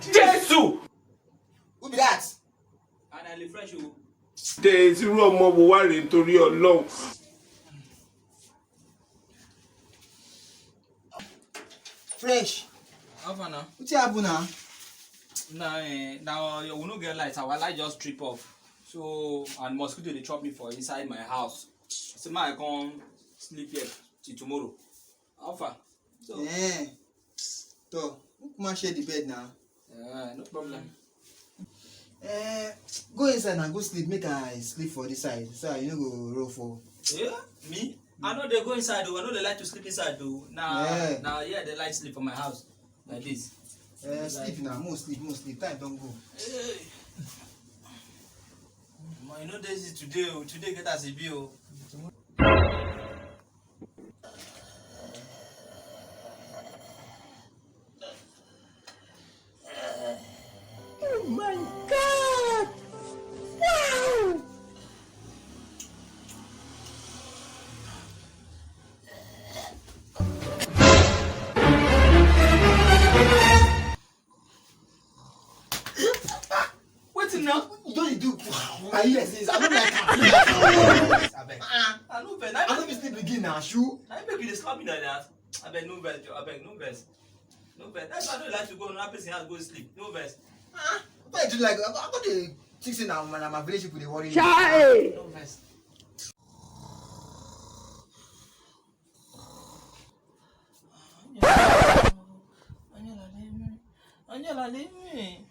Jesus! Who be that? And I refresh you. There's room more worry into your long. Fresh. How far now? What's happen now? Now you will not get light. Our light just trip off. So and mosquito they chop me for inside my house. So I can't sleep here till tomorrow. How far? So Yeah. So, who come and share the bed now? no problem. Go inside and go sleep. Make I sleep for this side. So you know go roll for. Yeah, me? I know they go inside though. I know they like to sleep inside though. Now they like sleep for my house like this. Sleep now. More sleep. Time don't go. Hey. Man, you know this is today. Today get us a bill. Oh my God! Wow! What's now? You don't do. My ears is. I don't like it. I beg. I no vex. I don't be sleep again now. Shoe. I beg you to slap me like that. I beg no vex. I beg no vex. No vex. That's why I don't like to go another person's house go sleep. No vex. But you like. I got the things now. My village people they worry. No vex. Angela, leave me.